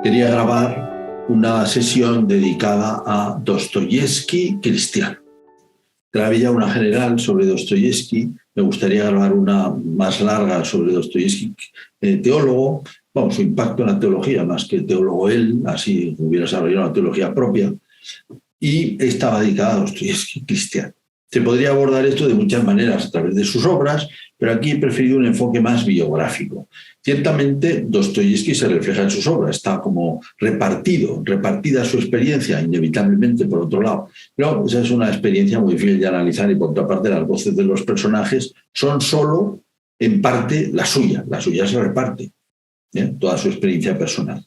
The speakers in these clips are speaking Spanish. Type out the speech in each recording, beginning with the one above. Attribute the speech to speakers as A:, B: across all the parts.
A: quería grabar una sesión dedicada a Dostoyevski cristiano. Grabé ya una general sobre Dostoyevski, me gustaría grabar una más larga sobre Dostoyevski teólogo, su impacto en la teología, más que teólogo él, así hubiera desarrollado una teología propia, y estaba dedicada a Dostoyevski cristiano. Se podría abordar esto de muchas maneras a través de sus obras, pero aquí he preferido un enfoque más biográfico. Ciertamente, Dostoyevski se refleja en sus obras, está como repartida su experiencia, inevitablemente por otro lado. Pero esa es una experiencia muy difícil de analizar y por otra parte las voces de los personajes son solo en parte la suya se reparte, toda su experiencia personal.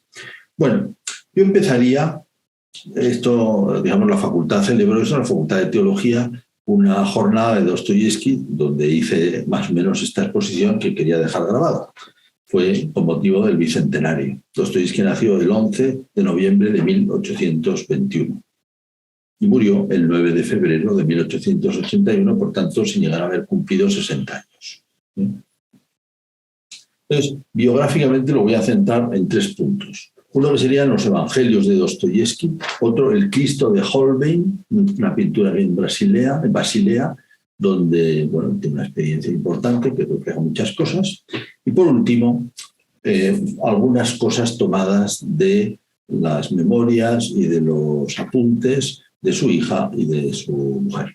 A: Bueno, yo empezaría, esto, digamos, la facultad celebró eso, la facultad de teología, una jornada de Dostoyevski donde hice más o menos esta exposición que quería dejar grabada. Fue con motivo del bicentenario. Dostoyevski nació el 11 de noviembre de 1821 y murió el 9 de febrero de 1881, por tanto, sin llegar a haber cumplido 60 años. Entonces, biográficamente lo voy a centrar en 3 puntos. Uno que serían los Evangelios de Dostoyevski, otro el Cristo de Holbein, una pintura en Basilea, donde tiene una experiencia importante que refleja muchas cosas. Y por último, algunas cosas tomadas de las memorias y de los apuntes de su hija y de su mujer.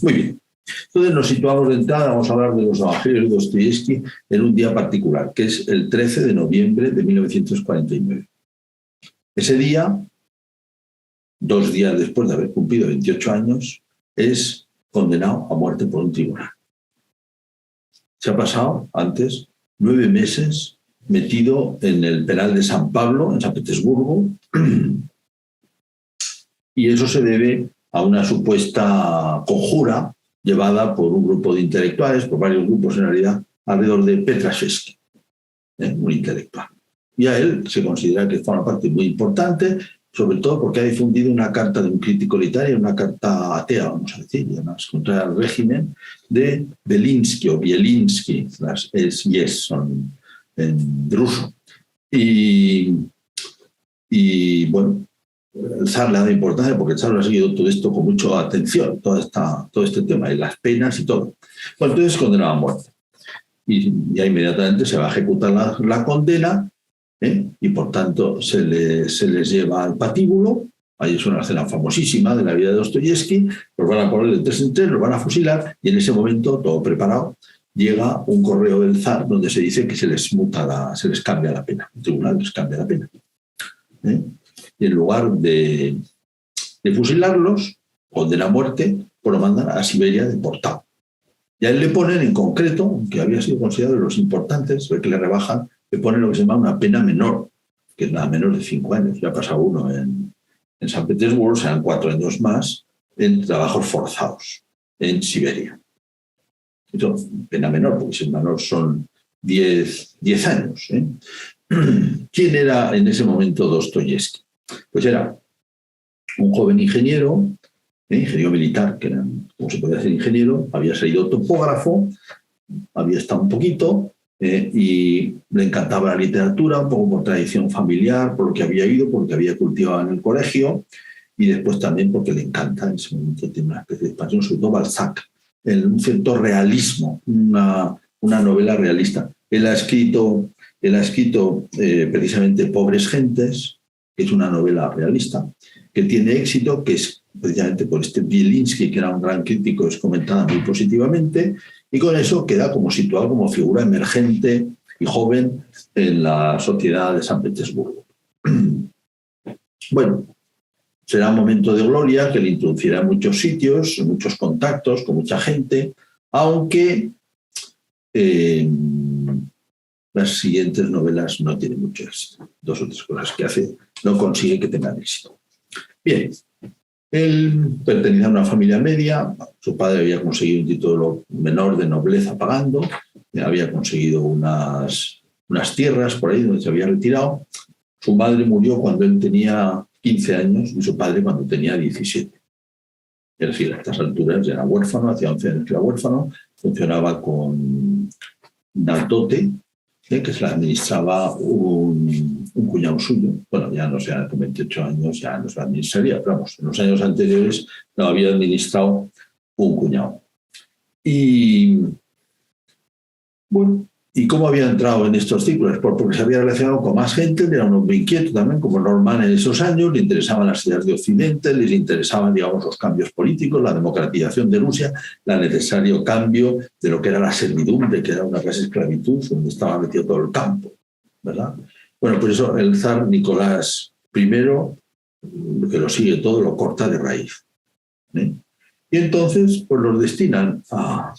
A: Muy bien. Entonces nos situamos de entrada, vamos a hablar de los Evangelios de Dostoyevski en un día particular, que es el 13 de noviembre de 1949. Ese día, 2 días después de haber cumplido 28 años, es condenado a muerte por un tribunal. Se ha pasado antes 9 meses metido en el penal de San Pablo, en San Petersburgo, y eso se debe a una supuesta conjura llevada por un grupo de intelectuales, por varios grupos en realidad, alrededor de Petrashevsky, un intelectual. Y a él se considera que forma parte muy importante, sobre todo porque ha difundido una carta de un crítico literario, una carta atea, vamos a decir, además, contra el régimen de Belinsky o Bielinsky, las yes son en ruso. Y bueno, el zar le ha dado importancia porque el zar lo ha seguido todo esto con mucha atención, todo este tema y las penas y todo. Bueno, entonces condenado a muerte. Y ya inmediatamente se va a ejecutar la condena, y por tanto se les lleva al patíbulo. Ahí es una escena famosísima de la vida de Dostoyevski. Los van a poner de 3 en 3, los van a fusilar y en ese momento, todo preparado, llega un correo del zar donde se dice que se les cambia la pena. El tribunal les cambia la pena. Y en lugar de fusilarlos o de la muerte, pues lo mandan a Siberia deportado. Y a él le ponen en concreto, que había sido considerado de los importantes, que le rebajan, le ponen lo que se llama una pena menor, que es nada menos de 5 años. Ya ha pasado uno en San Petersburgo, serán 4 años más en trabajos forzados en Siberia. Eso, pena menor, porque si es menor son 10 años. ¿Quién era en ese momento Dostoyevski? Pues era un joven ingeniero militar, que era, como se podía hacer ingeniero, había sido topógrafo, había estado un poquito y le encantaba la literatura, un poco por tradición familiar, por lo que había ido, por lo que había cultivado en el colegio y después también porque le encanta, en ese momento tiene una especie de expansión, sobre todo Balzac, un cierto realismo, una novela realista. Él ha escrito precisamente Pobres Gentes, que es una novela realista, que tiene éxito, que es precisamente por este Bielinsky, que era un gran crítico, es comentada muy positivamente, y con eso queda como situado como figura emergente y joven en la sociedad de San Petersburgo. Bueno, será un momento de gloria que le introducirá en muchos sitios, en muchos contactos con mucha gente, aunque las siguientes novelas no tienen mucho éxito. 2 o 3 cosas que hace no consigue que tengan éxito. Bien, él pertenecía a una familia media, su padre había conseguido un título menor de nobleza pagando, había conseguido unas tierras por ahí donde se había retirado. Su madre murió cuando él tenía 15 años y su padre cuando tenía 17. Es decir, a estas alturas ya era huérfano, hacía 11 años que era huérfano, funcionaba con una dote que se la administraba un cuñado suyo. Bueno, ya no sé, con 28 años ya no se la administraría, pero vamos, en los años anteriores lo había administrado un cuñado. Y bueno, ¿y cómo había entrado en estos círculos? Porque se había relacionado con más gente, era un hombre inquieto también, como normal en esos años, le interesaban las ideas de Occidente, les interesaban, digamos, los cambios políticos, la democratización de Rusia, el necesario cambio de lo que era la servidumbre, que era una clase de esclavitud, donde estaba metido todo el campo, ¿verdad? Bueno, por eso el zar Nicolás I, que lo sigue todo, lo corta de raíz. Y entonces, pues los destinan a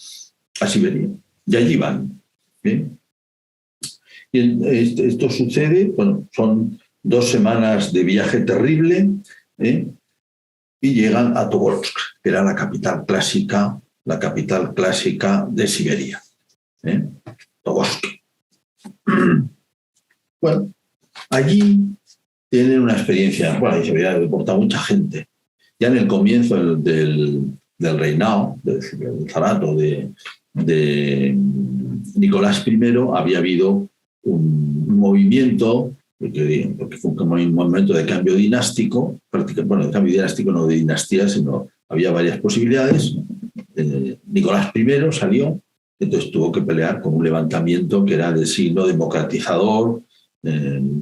A: Siberia. Y allí van. ¿Bien? Y esto sucede, bueno, son 2 semanas de viaje terrible, y llegan a Tobolsk, que era la capital clásica de Siberia. Tobolsk. Bueno, allí tienen una experiencia, bueno, ahí se había deportado mucha gente. Ya en el comienzo del reinado, del zarato de Nicolás I, había habido un movimiento, porque fue un momento de cambio dinástico, bueno, de cambio dinástico no de dinastía, sino había varias posibilidades. Nicolás I salió, entonces tuvo que pelear con un levantamiento que era de signo democratizador,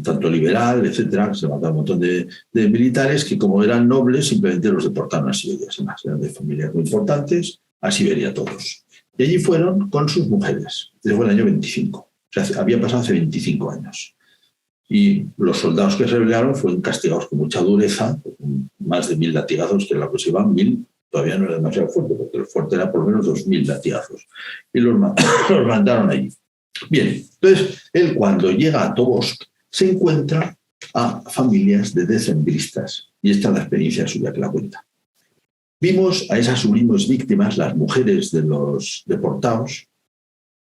A: tanto liberal, etcétera. Se mataron un montón de militares que, como eran nobles, simplemente los deportaron a Siberia. Además, eran de familias muy importantes, a Siberia todos. Y allí fueron con sus mujeres. Desde el año 25. O sea, había pasado hace 25 años. Y los soldados que se rebelaron fueron castigados con mucha dureza, con más de 1000 latigazos, que en la que se iban 1000 todavía no era demasiado fuerte, porque el fuerte era por lo menos 2000 latigazos. Y los mandaron allí. Bien, entonces él, cuando llega a Tobolsk, se encuentra a familias de decembristas. Y esta es la experiencia suya que la cuenta. Vimos a esas sublimes víctimas, las mujeres de los deportados,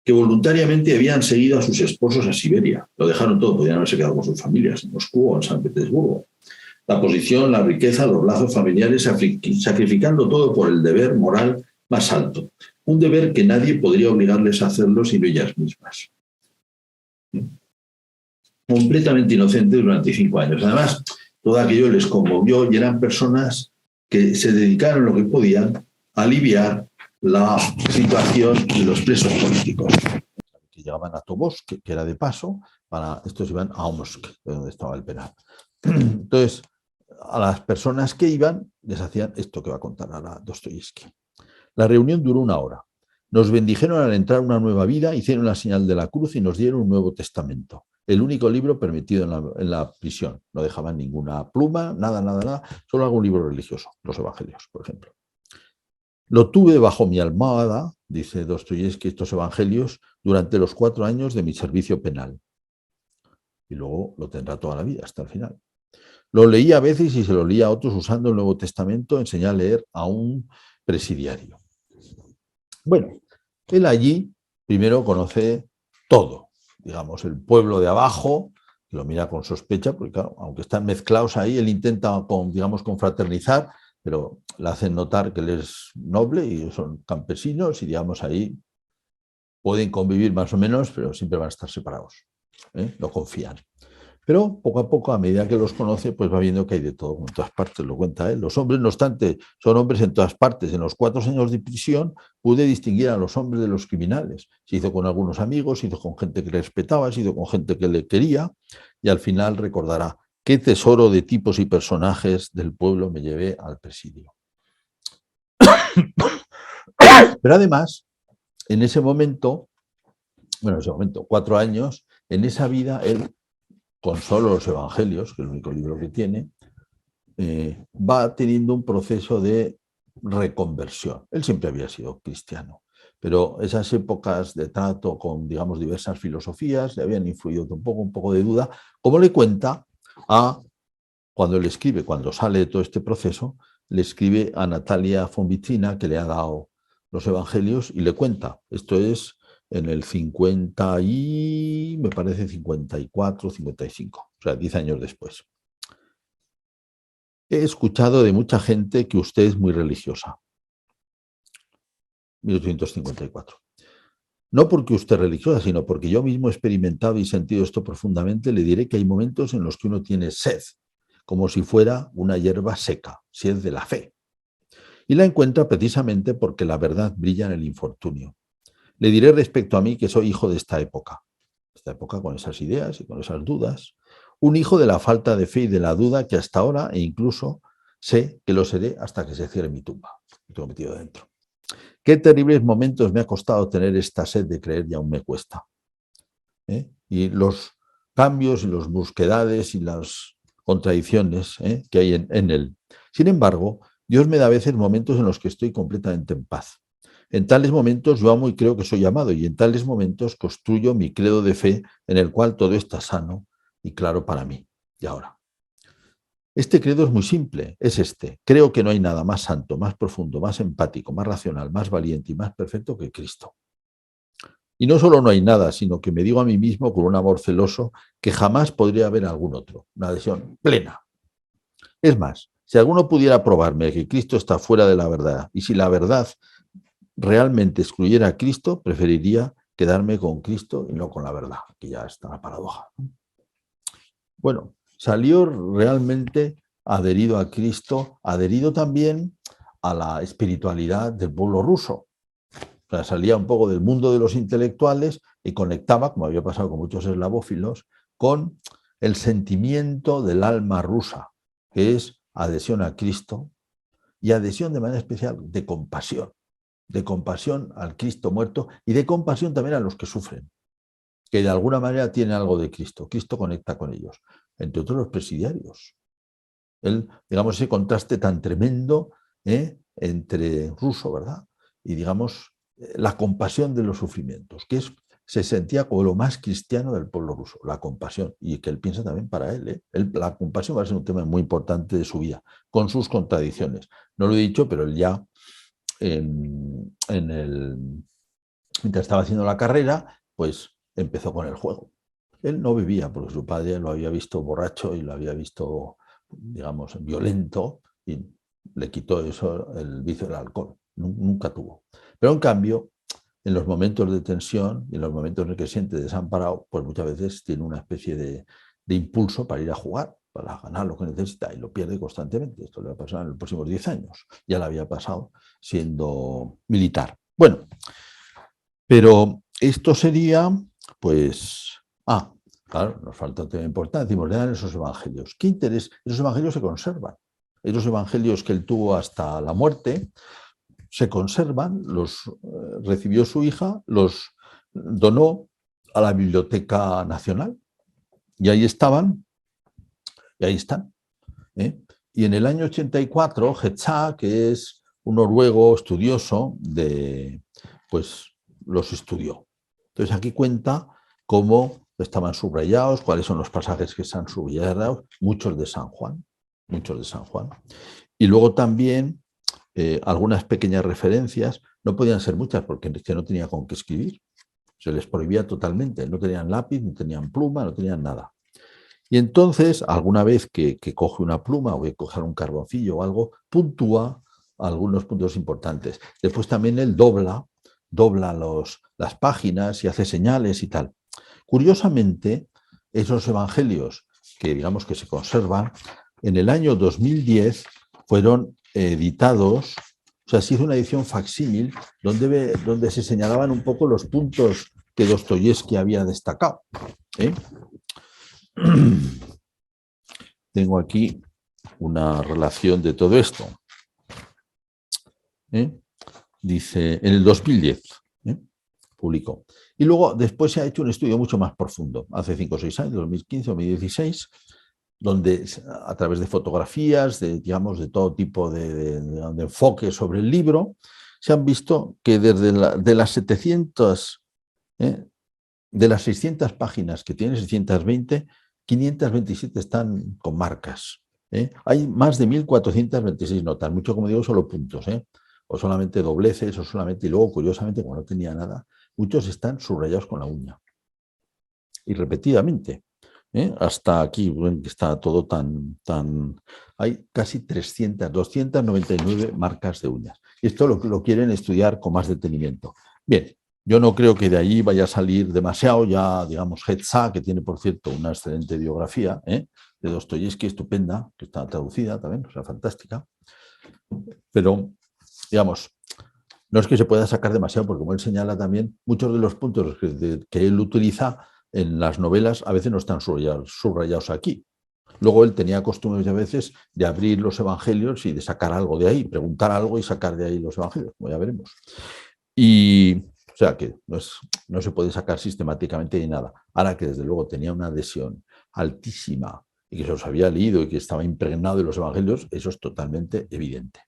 A: que voluntariamente habían seguido a sus esposos a Siberia. Lo dejaron todo, podían haberse quedado con sus familias en Moscú o en San Petersburgo. La posición, la riqueza, los lazos familiares, sacrificando todo por el deber moral más alto. Un deber que nadie podría obligarles a hacerlo sino ellas mismas. Completamente inocentes durante 5 años. Además, todo aquello les conmovió y eran personas que se dedicaron lo que podían a aliviar la situación de los presos políticos. Que llegaban a Tobolsk, que era de paso, estos iban a Omsk, de donde estaba el penal. Entonces, a las personas que iban, les hacían esto que va a contar ahora Dostoyevsky. La reunión duró 1 hora. Nos bendijeron al entrar una nueva vida, hicieron la señal de la cruz y nos dieron un Nuevo Testamento. El único libro permitido en la prisión. No dejaban ninguna pluma, nada, solo algún libro religioso, los evangelios, por ejemplo. Lo tuve bajo mi almohada, dice Dostoyevsky, estos evangelios, durante los 4 años de mi servicio penal. Y luego lo tendrá toda la vida, hasta el final. Lo leí a veces y se lo leía a otros usando el Nuevo Testamento, enseñé a leer a un presidiario. Bueno, él allí primero conoce todo, digamos, el pueblo de abajo, lo mira con sospecha, porque claro, aunque están mezclados ahí, él intenta, confraternizar, pero le hacen notar que él es noble y son campesinos y, digamos, ahí pueden convivir más o menos, pero siempre van a estar separados, no confían. Pero poco a poco, a medida que los conoce, pues va viendo que hay de todo, en todas partes, lo cuenta él. Los hombres, no obstante, son hombres en todas partes. En los 4 años de prisión pude distinguir a los hombres de los criminales. Se hizo con algunos amigos, se hizo con gente que le respetaba, se hizo con gente que le quería, y al final recordará qué tesoro de tipos y personajes del pueblo me llevé al presidio. Pero además, en ese momento, 4 años, en esa vida, él, con solo los evangelios, que es el único libro que tiene, va teniendo un proceso de reconversión. Él siempre había sido cristiano, pero esas épocas de trato con, digamos, diversas filosofías le habían influido un poco de duda, como le cuenta cuando le escribe, cuando sale de todo este proceso, le escribe a Natalia von Vitrina, que le ha dado los evangelios, y le cuenta, esto es en el 50 y, me parece, 54, 55, o sea, 10 años después. He escuchado de mucha gente que usted es muy religiosa. 1854.
B: No porque usted es religiosa, sino porque yo mismo he experimentado y sentido esto profundamente, le diré que hay momentos en los que uno tiene sed, como si fuera una hierba seca, sed de la fe. Y la encuentra precisamente porque la verdad brilla en el infortunio. Le diré respecto a mí que soy hijo de esta época con esas ideas y con esas dudas, un hijo de la falta de fe y de la duda que hasta ahora, e incluso sé que lo seré hasta que se cierre mi tumba. Lo tengo metido dentro. Qué terribles momentos me ha costado tener esta sed de creer y aún me cuesta. Y los cambios y las búsquedas y las contradicciones que hay en él. Sin embargo, Dios me da a veces momentos en los que estoy completamente en paz. En tales momentos yo amo y creo que soy amado, y en tales momentos construyo mi credo de fe en el cual todo está sano y claro para mí. Y ahora, este credo es muy simple, es este. Creo que no hay nada más santo, más profundo, más empático, más racional, más valiente y más perfecto que Cristo. Y no solo no hay nada, sino que me digo a mí mismo con un amor celoso que jamás podría haber algún otro, una adhesión plena. Es más, si alguno pudiera probarme que Cristo está fuera de la verdad, y si la verdad realmente excluyera a Cristo, preferiría quedarme con Cristo y no con la verdad, que ya está la paradoja. Bueno, salió realmente adherido a Cristo, adherido también a la espiritualidad del pueblo ruso. O sea, salía un poco del mundo de los intelectuales y conectaba, como había pasado con muchos eslavófilos, con el sentimiento del alma rusa, que es adhesión a Cristo y adhesión de manera especial de compasión al Cristo muerto y de compasión también a los que sufren, que de alguna manera tienen algo de Cristo. Cristo conecta con ellos, entre otros los presidiarios. Digamos, ese contraste tan tremendo entre ruso, ¿verdad? Y digamos, la compasión de los sufrimientos, que se sentía como lo más cristiano del pueblo ruso, la compasión, y que él piensa también para él. La compasión va a ser un tema muy importante de su vida, con sus contradicciones. No lo he dicho, pero él ya, mientras estaba haciendo la carrera, pues empezó con el juego. Él no bebía, porque su padre lo había visto borracho y lo había visto, digamos, violento, y le quitó eso el vicio del alcohol. Nunca tuvo. Pero en cambio, en los momentos de tensión y en los momentos en los que se siente desamparado, pues muchas veces tiene una especie de impulso para ir a jugar, para ganar lo que necesita, y lo pierde constantemente. Esto le va a pasar en los próximos 10 años. Ya le había pasado siendo militar. Bueno, pero esto sería, pues, claro, nos falta un tema importante, decimos, lean esos evangelios. ¿Qué interés? Esos evangelios se conservan. Esos evangelios que él tuvo hasta la muerte se conservan, los recibió su hija, los donó a la Biblioteca Nacional y ahí estaban, y ahí están. Y en el año 84, Hetza, que es un noruego estudioso, pues los estudió. Entonces aquí cuenta cómo estaban subrayados, cuáles son los pasajes que están subrayados, muchos de San Juan. Y luego también algunas pequeñas referencias, no podían ser muchas porque es que no tenía con qué escribir. Se les prohibía totalmente, no tenían lápiz, no tenían pluma, no tenían nada. Y entonces, alguna vez que coge una pluma o que coge un carboncillo o algo, puntúa algunos puntos importantes. Después también él dobla las páginas y hace señales y tal. Curiosamente, esos evangelios que digamos que se conservan, en el año 2010 fueron editados, o sea, se hizo una edición facsímil donde se señalaban un poco los puntos que Dostoyevsky había destacado. Tengo aquí una relación de todo esto. Dice, en el 2010 publicó. Y luego después se ha hecho un estudio mucho más profundo, hace 5 o 6 años, 2015, 2016, donde a través de fotografías, digamos, de todo tipo de enfoque sobre el libro, se han visto que de las 700, de las 600 páginas que tiene, 620, 527 están con marcas. Hay más de 1426 notas, mucho como digo, solo puntos, o solamente dobleces, o solamente, y luego curiosamente, como no tenía nada, muchos están subrayados con la uña. Y repetidamente. Hasta aquí, que está todo tan... Hay casi 300, 299 marcas de uñas. Y esto lo quieren estudiar con más detenimiento. Bien, Yo no creo que de ahí vaya a salir demasiado. Ya, digamos, Hetza, que tiene, por cierto, una excelente biografía de Dostoyevsky, estupenda, que está traducida también, o sea, fantástica. Pero, digamos, no es que se pueda sacar demasiado, porque como él señala también, muchos de los puntos que él utiliza en las novelas a veces no están subrayados aquí. Luego él tenía costumbres a veces de abrir los evangelios y de sacar algo de ahí, preguntar algo y sacar de ahí los evangelios, como ya veremos. Y, o sea, que no se puede sacar sistemáticamente ni nada. Ahora que desde luego tenía una adhesión altísima y que se los había leído y que estaba impregnado de los evangelios, eso es totalmente evidente.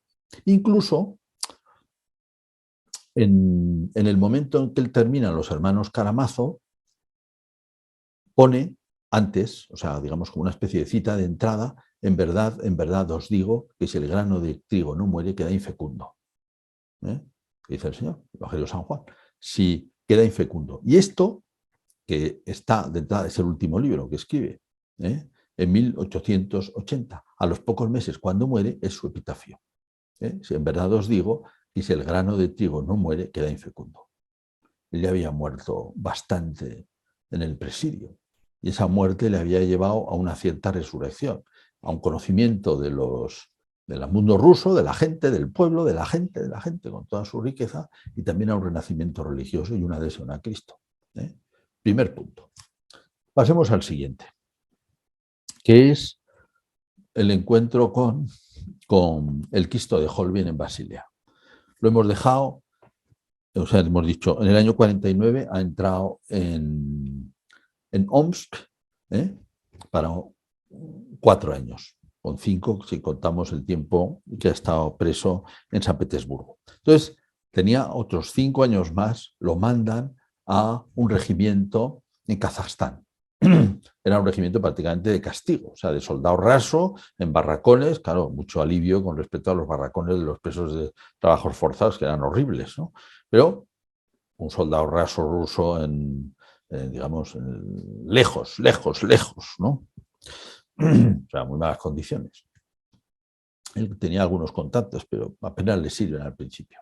B: Incluso en el momento en que él termina Los hermanos Karamazov, pone antes, o sea, digamos como una especie de cita de entrada, en verdad os digo que si el grano de trigo no muere, queda infecundo. ¿Qué dice el Señor? Evangelio de San Juan. Si queda infecundo. Y esto, que está de entrada, es el último libro que escribe, en 1880. A los pocos meses, cuando muere, es su epitafio. Si en verdad os digo que si el grano de trigo no muere, queda infecundo. Él ya había muerto bastante en el presidio. Y esa muerte le había llevado a una cierta resurrección, a un conocimiento del mundo ruso, de la gente, del pueblo, de la gente con toda su riqueza, y también a un renacimiento religioso y una adhesión a Cristo. Primer punto. Pasemos al siguiente, que es el encuentro con el Cristo de Holbein en Basilea. Lo hemos dejado, o sea, hemos dicho, en el año 49 ha entrado en Omsk para 4 años, con 5 si contamos el tiempo que ha estado preso en San Petersburgo. Entonces, tenía otros 5 años más, lo mandan a un regimiento en Kazajstán. Era un regimiento prácticamente de castigo, o sea, de soldado raso, en barracones, claro, mucho alivio con respecto a los barracones de los presos de trabajos forzados, que eran horribles, ¿no? Pero un soldado raso ruso digamos, lejos, ¿no? O sea, muy malas condiciones. Él tenía algunos contactos, pero apenas le sirven al principio.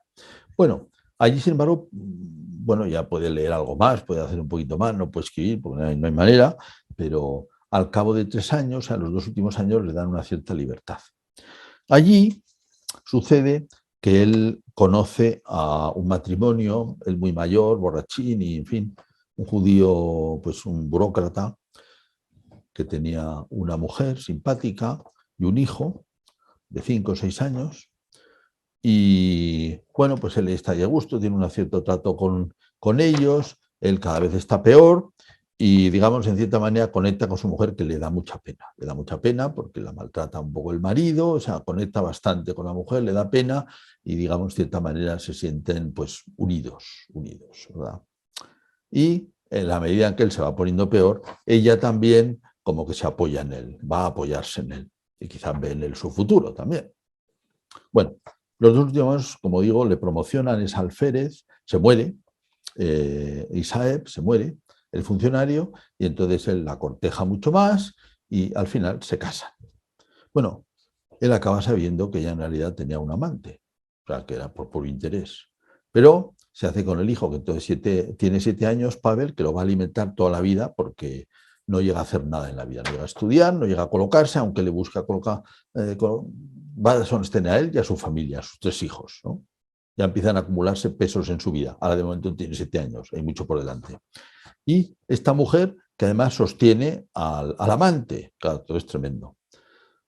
B: Bueno, allí, sin embargo, bueno, ya puede leer algo más, puede hacer un poquito más, no puede escribir porque no hay manera, pero al cabo de 3 años, a los 2 últimos años, le dan una cierta libertad. Allí sucede que él conoce a un matrimonio, él muy mayor, borrachín y, en fin, un judío, pues un burócrata, que tenía una mujer simpática y un hijo de 5 o 6 años. Y bueno, pues él está ahí a gusto, tiene un cierto trato con ellos, él cada vez está peor y, digamos, en cierta manera conecta con su mujer, que le da mucha pena porque la maltrata un poco el marido, o sea, conecta bastante con la mujer, le da pena y, digamos, de cierta manera se sienten pues unidos, ¿verdad? Y en la medida en que él se va poniendo peor, ella también como que se apoya en él, va a apoyarse en él y quizás ve en él su futuro también. Bueno, los 2 últimos, como digo, le promocionan, es alférez, se muere, Isaev se muere, el funcionario, y entonces él la corteja mucho más y al final se casan. Bueno, él acaba sabiendo que ella en realidad tenía un amante, o sea, que era por puro interés. Pero se hace con el hijo, que entonces tiene 7 años, Pavel, que lo va a alimentar toda la vida porque no llega a hacer nada en la vida, no llega a estudiar, no llega a colocarse, aunque le busca colocar, va a sostener a él y a su familia, a sus 3 hijos, ¿no? Ya empiezan a acumularse pesos en su vida. Ahora de momento tiene 7 años, hay mucho por delante. Y esta mujer, que además sostiene al amante, claro, todo es tremendo,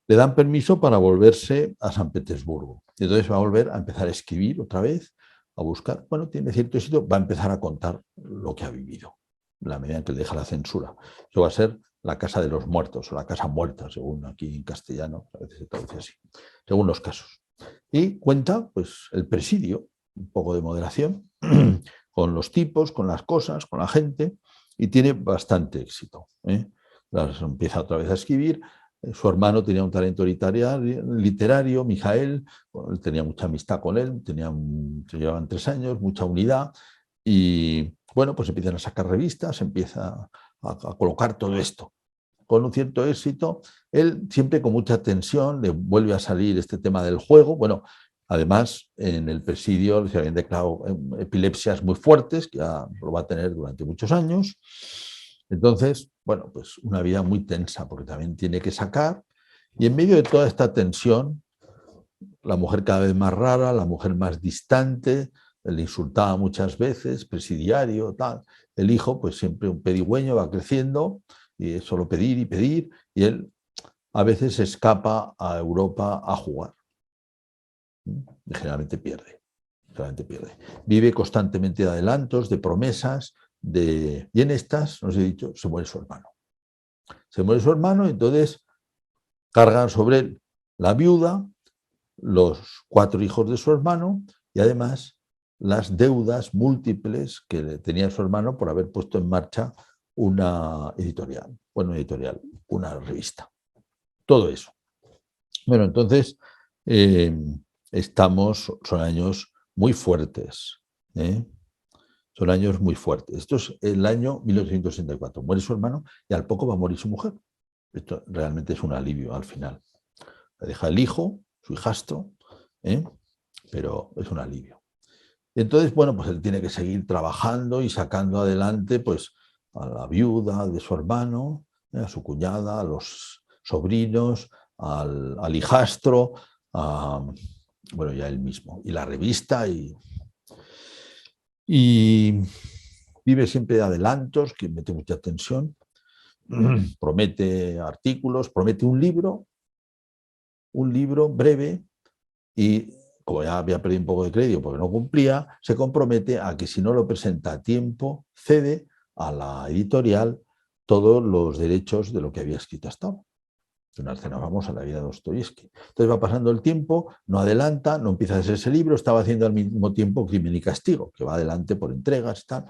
B: le dan permiso para volverse a San Petersburgo. Y entonces va a volver a empezar a escribir otra vez, a buscar. Bueno, tiene cierto éxito, va a empezar a contar lo que ha vivido, en la medida en que le deja la censura. Eso va a ser La casa de los muertos, o La casa muerta, según aquí en castellano, a veces se traduce así, según los casos. Y cuenta, pues, el presidio, un poco de moderación, con los tipos, con las cosas, con la gente, y tiene bastante éxito. Empieza otra vez a escribir. Su hermano tenía un talento literario, Mijael, él tenía mucha amistad con él, se llevaban 3 años, mucha unidad, y bueno, pues empiezan a sacar revistas, empieza a colocar todo esto. Con un cierto éxito, él siempre con mucha tensión, le vuelve a salir este tema del juego. Bueno, Además, en el presidio se habían declarado epilepsias muy fuertes, que ya lo va a tener durante muchos años. Entonces, bueno, pues una vida muy tensa, porque también tiene que sacar. Y en medio de toda esta tensión, la mujer cada vez más rara, la mujer más distante, le insultaba muchas veces, presidiario, tal. El hijo, pues siempre un pedigüeño, va creciendo, y es solo pedir y pedir, y él a veces escapa a Europa a jugar. Y generalmente pierde. Generalmente pierde. Vive constantemente de adelantos, de promesas, y en estas, nos he dicho, se muere su hermano. Se muere su hermano y entonces cargan sobre él la viuda, los 4 hijos de su hermano y además las deudas múltiples que tenía su hermano por haber puesto en marcha una editorial, una revista. Todo eso. Bueno, entonces son años muy fuertes. Son años muy fuertes. Esto es el año 1864. Muere su hermano y al poco va a morir su mujer. Esto realmente es un alivio al final. Le deja el hijo, su hijastro, pero es un alivio. Entonces, bueno, pues él tiene que seguir trabajando y sacando adelante pues, a la viuda de su hermano, a su cuñada, a los sobrinos, al hijastro, bueno, ya él mismo, y la revista, y vive siempre de adelantos, que mete mucha tensión, promete artículos, promete un libro breve, y como ya había perdido un poco de crédito porque no cumplía, se compromete a que si no lo presenta a tiempo, cede a la editorial todos los derechos de lo que había escrito hasta ahora. Una escena famosa, la vida de Dostoyevsky. Entonces va pasando el tiempo, no adelanta, no empieza a hacer ese libro, estaba haciendo al mismo tiempo Crimen y Castigo, que va adelante por entregas, tal,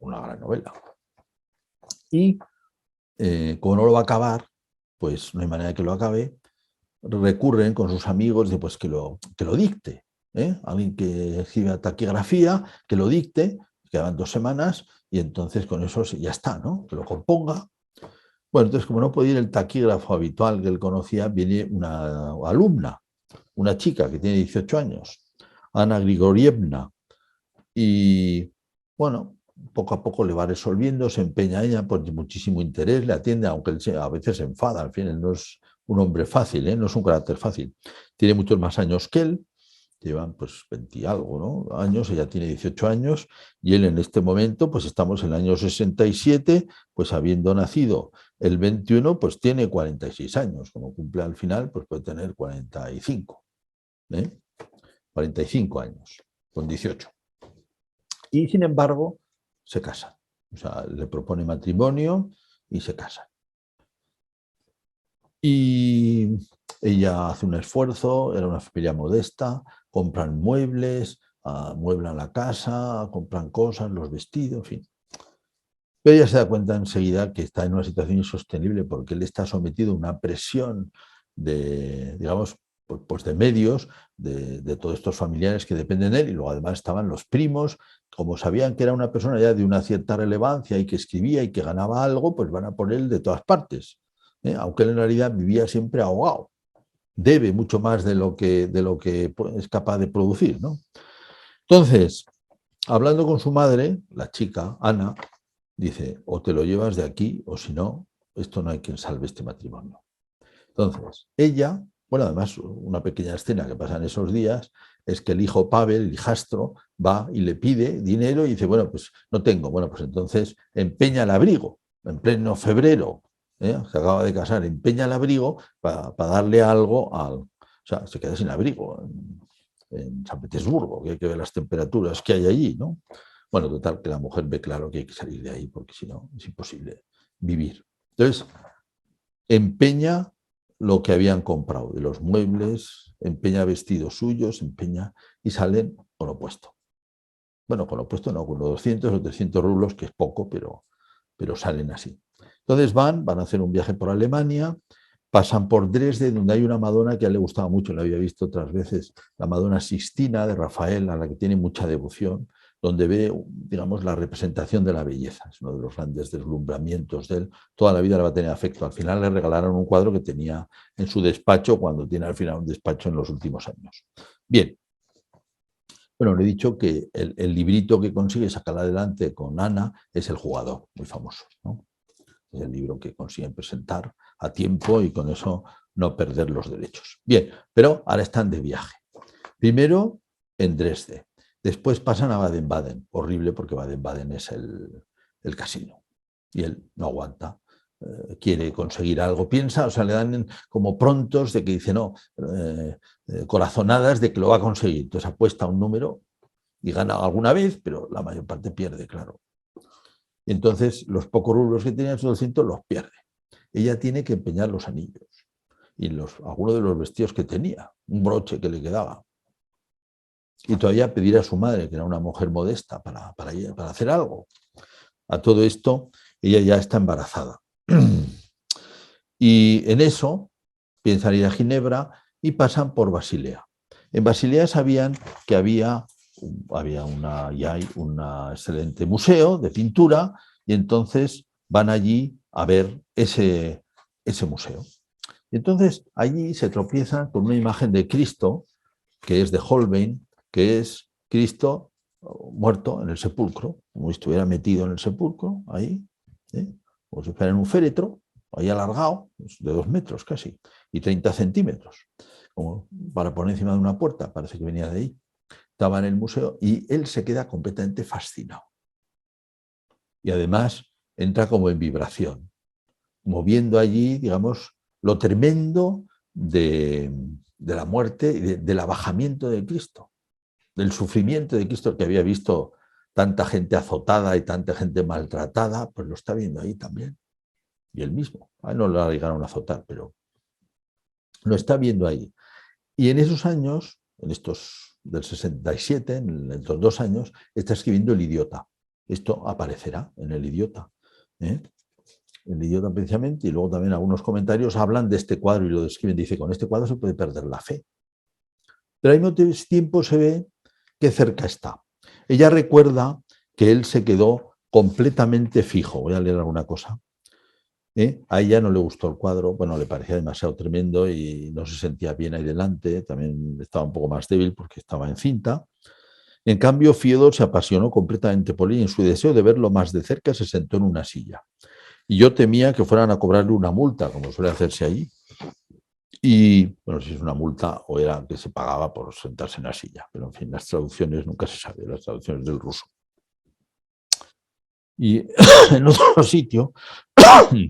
B: una gran novela. Y como no lo va a acabar, pues no hay manera de que lo acabe, recurren con sus amigos de pues que lo dicte. Alguien que escriba taquigrafía, que lo dicte, quedan 2 semanas y entonces con eso ya está, ¿no? Que lo componga. Bueno, entonces como no podía ir el taquígrafo habitual que él conocía, viene una alumna, una chica que tiene 18 años, Ana Grigorievna, y bueno, poco a poco le va resolviendo, se empeña ella por muchísimo interés, le atiende, aunque él a veces se enfada, al fin, él no es un hombre fácil, no es un carácter fácil. Tiene muchos más años que él, llevan pues 20 y algo, ¿no? Años, ella tiene 18 años, y él en este momento, pues estamos en el año 67, pues habiendo nacido el 21, pues tiene 46 años, como cumple al final, pues puede tener 45, 45 años, con 18. Y sin embargo, se casan. O sea, le propone matrimonio y se casan. Y ella hace un esfuerzo, era una familia modesta, compran muebles, amueblan la casa, compran cosas, los vestidos, en fin. Pero ella se da cuenta enseguida que está en una situación insostenible porque él está sometido a una presión de, digamos, pues de medios, de todos estos familiares que dependen de él, y luego además estaban los primos, como sabían que era una persona ya de una cierta relevancia y que escribía y que ganaba algo, pues van a por él de todas partes, aunque él en realidad vivía siempre ahogado, debe mucho más de lo que es capaz de producir, ¿no? Entonces, hablando con su madre, la chica, Ana, dice, o te lo llevas de aquí, o si no, esto no hay quien salve este matrimonio. Entonces, ella, bueno, además, una pequeña escena que pasa en esos días es que el hijo Pavel, el hijastro, va y le pide dinero y dice, bueno, pues no tengo. Bueno, pues entonces empeña el abrigo, en pleno febrero, se acaba de casar, empeña el abrigo para darle algo o sea, se queda sin abrigo en San Petersburgo, que hay que ver las temperaturas que hay allí, ¿no? Bueno, total, que la mujer ve claro que hay que salir de ahí porque si no es imposible vivir. Entonces, empeña lo que habían comprado, de los muebles, empeña vestidos suyos, empeña y salen con lo puesto. Bueno, con lo puesto no, con los 200 o 300 rublos, que es poco, pero salen así. Entonces van a hacer un viaje por Alemania, pasan por Dresde, donde hay una Madonna que a él le gustaba mucho, la había visto otras veces, la Madonna Sixtina de Rafael, a la que tiene mucha devoción, donde ve, digamos, la representación de la belleza. Es uno de los grandes deslumbramientos de él. Toda la vida le va a tener afecto. Al final le regalaron un cuadro que tenía en su despacho, cuando tiene al final un despacho en los últimos años. Bien, bueno, le he dicho que el librito que consigue sacar adelante con Ana es El jugador, muy famoso, ¿no? Es el libro que consiguen presentar a tiempo y con eso no perder los derechos. Bien, pero ahora están de viaje. Primero en Dresde, después pasan a Baden-Baden, horrible porque Baden-Baden es el casino y él no aguanta, quiere conseguir algo, piensa, o sea, le dan como prontos de que dice no, corazonadas de que lo va a conseguir, entonces apuesta un número y gana alguna vez, pero la mayor parte pierde, claro. Entonces los pocos rublos que tenía, esos 200, los pierde. Ella tiene que empeñar los anillos y algunos de los vestidos que tenía, un broche que le quedaba. Y todavía pedir a su madre, que era una mujer modesta, para hacer algo. A todo esto, ella ya está embarazada. Y en eso piensan ir a Ginebra y pasan por Basilea. En Basilea sabían que había y hay un excelente museo de pintura y entonces van allí a ver ese museo. Y entonces allí se tropiezan con una imagen de Cristo, que es de Holbein, que es Cristo muerto en el sepulcro, como si estuviera metido en el sepulcro, ahí, como si fuera en un féretro, ahí alargado, de 2 metros casi, y 30 centímetros, como para poner encima de una puerta, parece que venía de ahí. Estaba en el museo y él se queda completamente fascinado. Y además entra como en vibración, moviendo allí, digamos, lo tremendo de la muerte y del abajamiento de Cristo, del sufrimiento de Cristo, que había visto tanta gente azotada y tanta gente maltratada, pues lo está viendo ahí también. Y él mismo, a él no lo llegaron a azotar, pero lo está viendo ahí. Y en esos años, en estos del 67, en estos 2 años, está escribiendo El idiota. Esto aparecerá en El idiota. El idiota precisamente, y luego también algunos comentarios hablan de este cuadro y lo describen. Dice, con este cuadro se puede perder la fe. Pero al mismo tiempo se ve que cerca está. Ella recuerda que él se quedó completamente fijo. Voy a leer alguna cosa. A ella no le gustó el cuadro, bueno, le parecía demasiado tremendo y no se sentía bien ahí delante, también estaba un poco más débil porque estaba encinta. En cambio, Fiodor se apasionó completamente por él y en su deseo de verlo más de cerca se sentó en una silla. Y yo temía que fueran a cobrarle una multa, como suele hacerse allí. Y, bueno, si es una multa o era que se pagaba por sentarse en la silla. Pero, en fin, las traducciones nunca se sabe, las traducciones del ruso. Y en otro sitio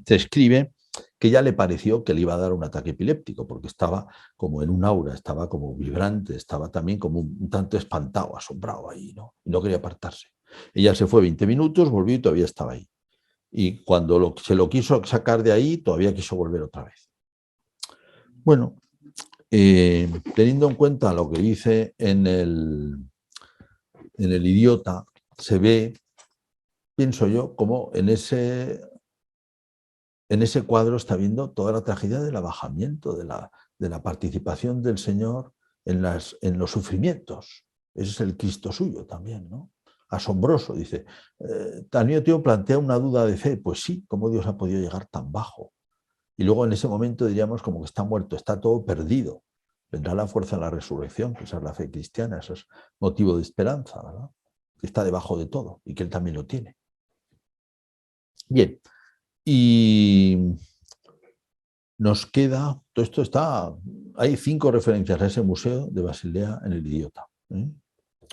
B: se escribe que ya le pareció que le iba a dar un ataque epiléptico, porque estaba como en un aura, estaba como vibrante, estaba también como un tanto espantado, asombrado ahí, ¿no? Y no quería apartarse. Ella se fue 20 minutos, volvió y todavía estaba ahí. Y cuando se lo quiso sacar de ahí, todavía quiso volver otra vez. Bueno, teniendo en cuenta lo que dice en el idiota, se ve, pienso yo, como en ese cuadro está viendo toda la tragedia del abajamiento, de la participación del Señor en los sufrimientos. Ese es el Cristo suyo también, ¿no? Asombroso, dice. También Tío plantea una duda de fe. Pues sí, ¿cómo Dios ha podido llegar tan bajo? Y luego en ese momento diríamos como que está muerto, está todo perdido. Vendrá la fuerza de la resurrección, que esa es la fe cristiana, eso es motivo de esperanza, ¿verdad? Que está debajo de todo y que él también lo tiene. Bien, y nos queda, todo esto está, hay 5 referencias a ese museo de Basilea en El idiota.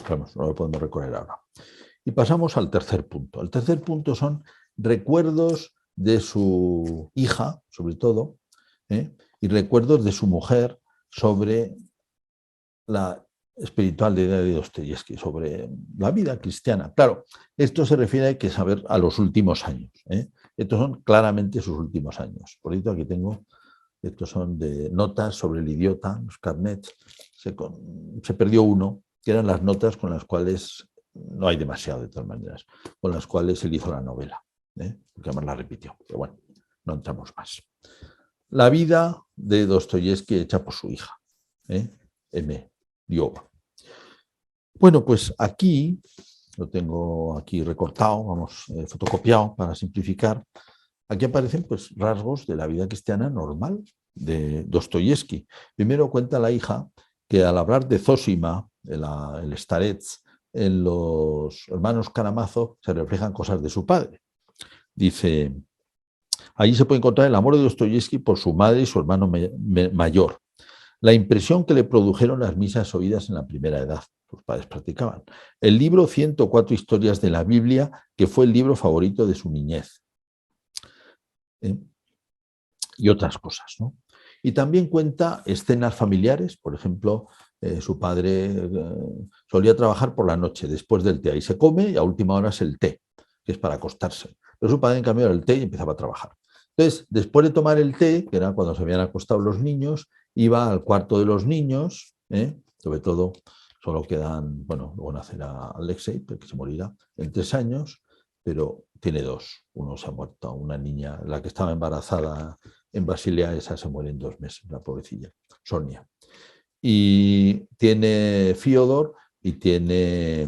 B: Vamos, no lo podemos recorrer ahora. Y pasamos al tercer punto. El tercer punto son recuerdos de su hija, sobre todo, y recuerdos de su mujer sobre la espiritualidad de Dostoyevski, sobre la vida cristiana. Claro, esto se refiere a que saber a los últimos años. Estos son claramente sus últimos años. Por eso aquí tengo, estos son de notas sobre El idiota, los carnets. Se perdió uno, que eran las notas con las cuales, no hay demasiado de todas maneras, con las cuales él hizo la novela, porque además la repitió. Pero bueno, no entramos más. La vida de Dostoyevski hecha por su hija, M. Liova. Bueno, pues aquí, lo tengo aquí recortado, vamos, fotocopiado para simplificar. Aquí aparecen pues rasgos de la vida cristiana normal de Dostoyevski. Primero cuenta la hija que al hablar de Zósima, el Starets, en los hermanos Karamazov se reflejan cosas de su padre. Dice, allí se puede encontrar el amor de Dostoyevsky por su madre y su hermano mayor, la impresión que le produjeron las misas oídas en la primera edad, sus padres practicaban, el libro 104 historias de la Biblia, que fue el libro favorito de su niñez, y otras cosas, ¿no? Y también cuenta escenas familiares, por ejemplo, su padre solía trabajar por la noche, después del té, y se come y a última hora es el té, que es para acostarse. Pero su padre, en cambio, era el té y empezaba a trabajar. Entonces, después de tomar el té, que era cuando se habían acostado los niños, iba al cuarto de los niños, sobre todo, solo quedan, bueno, luego nacerá Alexei, que se morirá en 3 años, pero tiene 2. Uno se ha muerto, una niña, la que estaba embarazada en Basilea, esa se muere en 2 meses, la pobrecilla, Sonia. Y tiene Fyodor y tiene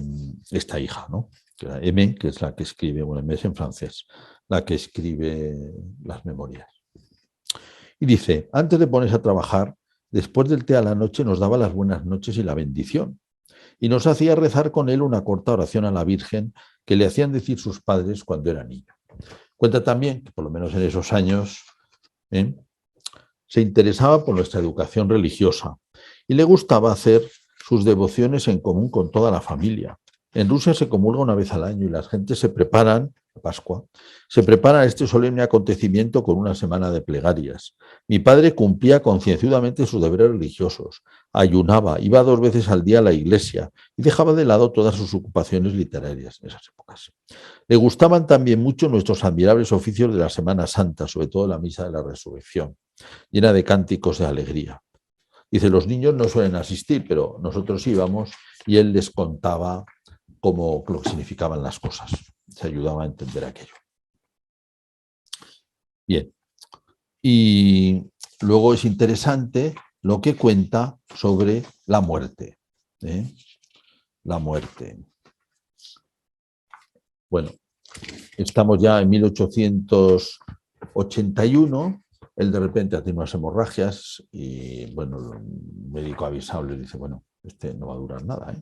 B: esta hija, ¿no? Que era M, que es la que escribe, bueno, M es en francés, la que escribe las memorias. Y dice, antes de ponerse a trabajar, después del té a la noche nos daba las buenas noches y la bendición. Y nos hacía rezar con él una corta oración a la Virgen que le hacían decir sus padres cuando era niño. Cuenta también que, por lo menos en esos años, se interesaba por nuestra educación religiosa y le gustaba hacer sus devociones en común con toda la familia. En Rusia se comulga una vez al año y las gentes se preparan, Pascua, se prepara a este solemne acontecimiento con una semana de plegarias. Mi padre cumplía concienzudamente sus deberes religiosos, ayunaba, iba 2 veces al día a la iglesia y dejaba de lado todas sus ocupaciones literarias en esas épocas. Le gustaban también mucho nuestros admirables oficios de la Semana Santa, sobre todo la Misa de la Resurrección, llena de cánticos de alegría. Dice, los niños no suelen asistir, pero nosotros íbamos y él les contaba lo que significaban las cosas. Se ayudaba a entender aquello. Bien. Y luego es interesante lo que cuenta sobre la muerte. La muerte. Bueno, estamos ya en 1881. Él de repente tiene unas hemorragias y, bueno, el médico avisable le dice, bueno, este no va a durar nada,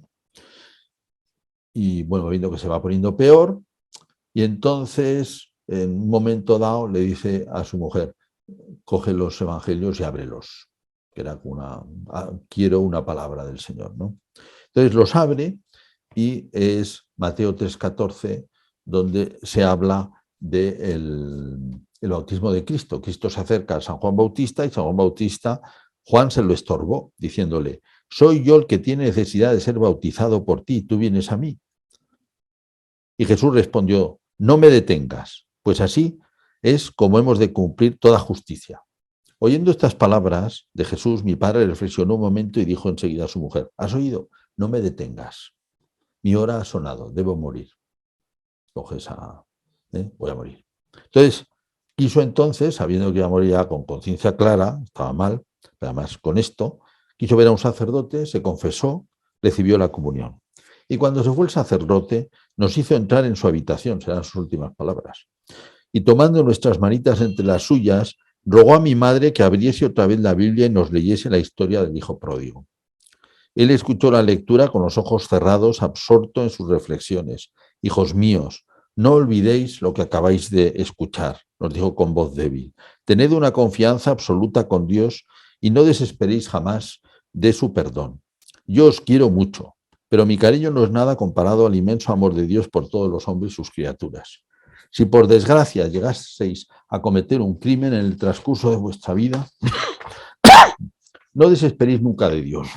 B: Y, bueno, viendo que se va poniendo peor, y entonces, en un momento dado, le dice a su mujer, coge los evangelios y ábrelos, que era quiero una palabra del Señor, ¿no? Entonces los abre y es Mateo 3:14, donde se habla del bautismo de Cristo. Cristo se acerca a San Juan Bautista y San Juan Bautista, Juan se lo estorbó, diciéndole, soy yo el que tiene necesidad de ser bautizado por ti, tú vienes a mí. Y Jesús respondió, no me detengas, pues así es como hemos de cumplir toda justicia. Oyendo estas palabras de Jesús, mi padre reflexionó un momento y dijo enseguida a su mujer, ¿has oído? No me detengas. Mi hora ha sonado, debo morir. Voy a morir. Entonces, quiso entonces, sabiendo que iba a morir ya con conciencia clara, estaba mal, pero además con esto, quiso ver a un sacerdote, se confesó, recibió la comunión. Y cuando se fue el sacerdote, nos hizo entrar en su habitación, serán sus últimas palabras. Y tomando nuestras manitas entre las suyas, rogó a mi madre que abriese otra vez la Biblia y nos leyese la historia del hijo pródigo. Él escuchó la lectura con los ojos cerrados, absorto en sus reflexiones. Hijos míos, no olvidéis lo que acabáis de escuchar, nos dijo con voz débil. Tened una confianza absoluta con Dios y no desesperéis jamás de su perdón. Yo os quiero mucho, pero mi cariño no es nada comparado al inmenso amor de Dios por todos los hombres y sus criaturas. Si por desgracia llegaseis a cometer un crimen en el transcurso de vuestra vida, no desesperéis nunca de Dios.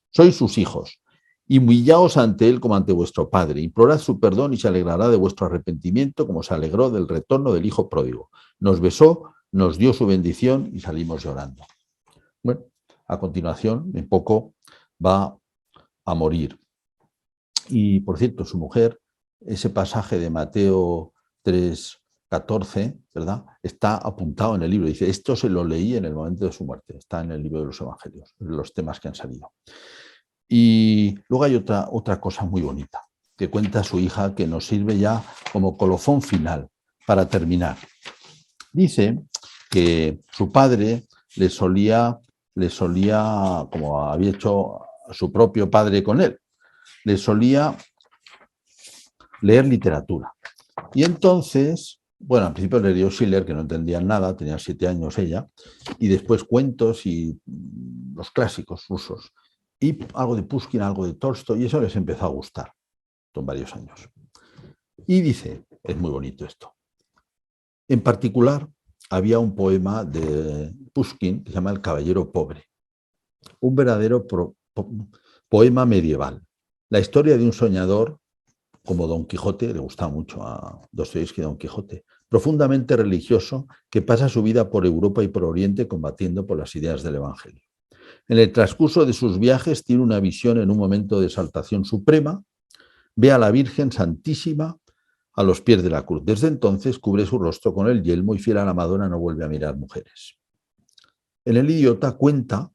B: Sois sus hijos. Y humillaos ante Él como ante vuestro Padre. Implorad su perdón y se alegrará de vuestro arrepentimiento como se alegró del retorno del hijo pródigo. Nos besó, nos dio su bendición y salimos llorando. Bueno, a continuación, en poco, va a morir. Y, por cierto, su mujer, ese pasaje de Mateo 3:14, ¿verdad? Está apuntado en el libro. Dice, esto se lo leí en el momento de su muerte. Está en el libro de los Evangelios, los temas que han salido. Y luego hay otra cosa muy bonita que cuenta su hija que nos sirve ya como colofón final para terminar. Dice que su padre le solía le solía, como había hecho a su propio padre con él, le solía leer literatura. Y entonces, bueno, al principio le dio Schiller, que no entendían nada, tenía 7 años ella, y después cuentos y los clásicos rusos, y algo de Pushkin, algo de Tolstoy, y eso les empezó a gustar, son varios años. Y dice, es muy bonito esto, en particular había un poema de Pushkin que se llama El caballero pobre, un verdadero poema medieval, la historia de un soñador como Don Quijote, le gustaba mucho a Dostoyevski Don Quijote, profundamente religioso que pasa su vida por Europa y por Oriente combatiendo por las ideas del Evangelio. En el transcurso de sus viajes tiene una visión en un momento de exaltación suprema, ve a la Virgen Santísima a los pies de la cruz. Desde entonces cubre su rostro con el yelmo y fiel a la Madonna no vuelve a mirar mujeres. En El idiota cuenta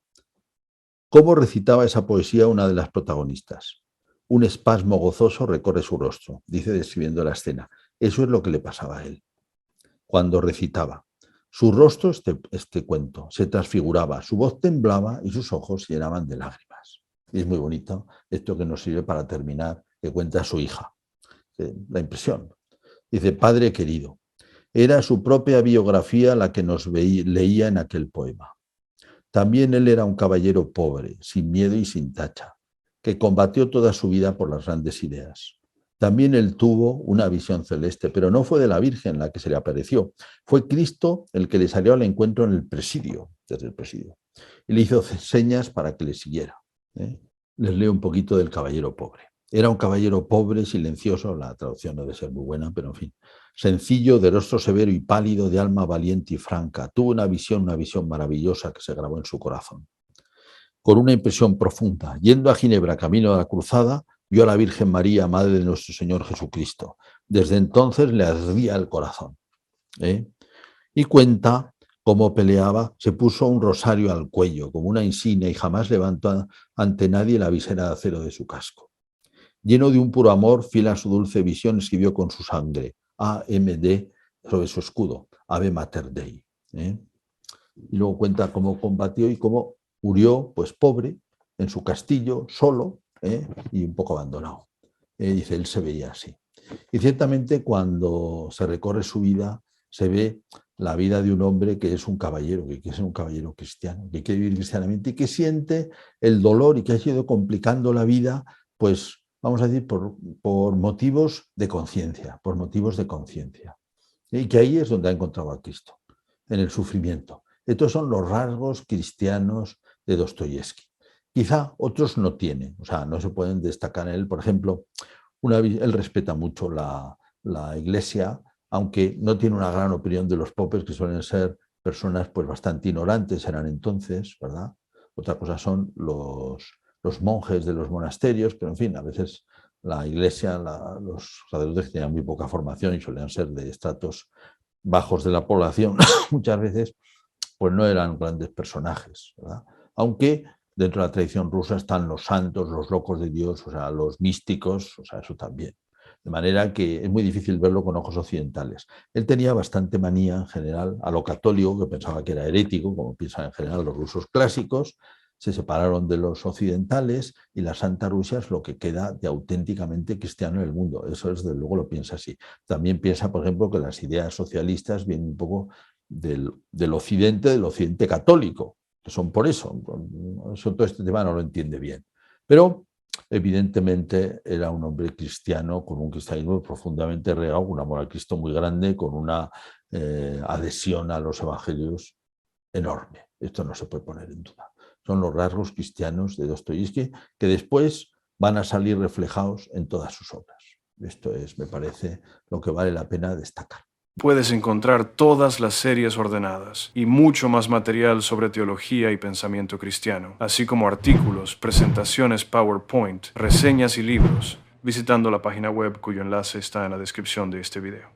B: cómo recitaba esa poesía una de las protagonistas. Un espasmo gozoso recorre su rostro, dice describiendo la escena. Eso es lo que le pasaba a él cuando recitaba. Su rostro, este cuento, se transfiguraba, su voz temblaba y sus ojos se llenaban de lágrimas. Y es muy bonito esto que nos sirve para terminar, que cuenta su hija. La impresión. Dice, padre querido, era su propia biografía la que nos leía en aquel poema. También él era un caballero pobre, sin miedo y sin tacha, que combatió toda su vida por las grandes ideas. También él tuvo una visión celeste, pero no fue de la Virgen la que se le apareció, fue Cristo el que le salió al encuentro en el presidio, desde el presidio, y le hizo señas para que le siguiera. Les leo un poquito del caballero pobre. Era un caballero pobre, silencioso, la traducción no debe ser muy buena, pero en fin, sencillo, de rostro severo y pálido, de alma valiente y franca. Tuvo una visión maravillosa que se grabó en su corazón. Con una impresión profunda, yendo a Ginebra camino de la cruzada, vio a la Virgen María, madre de nuestro Señor Jesucristo. Desde entonces le ardía el corazón. Y cuenta cómo peleaba, se puso un rosario al cuello, como una insignia, y jamás levantó ante nadie la visera de acero de su casco. Lleno de un puro amor, fiel a su dulce visión, escribió con su sangre, AMD, sobre su escudo, Ave Mater Dei. Y luego cuenta cómo combatió y cómo murió, pues pobre, en su castillo, solo y un poco abandonado. Dice, él se veía así. Y ciertamente cuando se recorre su vida, se ve la vida de un hombre que es un caballero, que quiere ser un caballero cristiano, que quiere vivir cristianamente y que siente el dolor y que ha ido complicando la vida, pues vamos a decir, por motivos de conciencia, por motivos de conciencia. Y que ahí es donde ha encontrado a Cristo, en el sufrimiento. Estos son los rasgos cristianos de Dostoyevski. Quizá otros no tienen, o sea, no se pueden destacar en él. Por ejemplo, él respeta mucho la Iglesia, aunque no tiene una gran opinión de los popes, que suelen ser personas pues bastante ignorantes, eran entonces, ¿verdad? Otra cosa son los monjes de los monasterios, pero en fin, a veces la Iglesia, los sacerdotes tenían muy poca formación y solían ser de estratos bajos de la población, muchas veces pues no eran grandes personajes, ¿verdad? Aunque dentro de la tradición rusa están los santos, los locos de Dios, o sea, los místicos, o sea, eso también. De manera que es muy difícil verlo con ojos occidentales. Él tenía bastante manía en general a lo católico, que pensaba que era herético, como piensan en general los rusos clásicos. Se separaron de los occidentales y la Santa Rusia es lo que queda de auténticamente cristiano en el mundo. Eso desde luego lo piensa así. También piensa, por ejemplo, que las ideas socialistas vienen un poco del occidente católico, que son por eso. Todo este tema no lo entiende bien. Pero evidentemente era un hombre cristiano con un cristianismo profundamente regado, un amor a Cristo muy grande, con una adhesión a los evangelios enorme. Esto no se puede poner en duda. Son los rasgos cristianos de Dostoyevski que después van a salir reflejados en todas sus obras. Esto es, me parece, lo que vale la pena destacar.
C: Puedes encontrar todas las series ordenadas y mucho más material sobre teología y pensamiento cristiano, así como artículos, presentaciones PowerPoint, reseñas y libros, visitando la página web cuyo enlace está en la descripción de este video.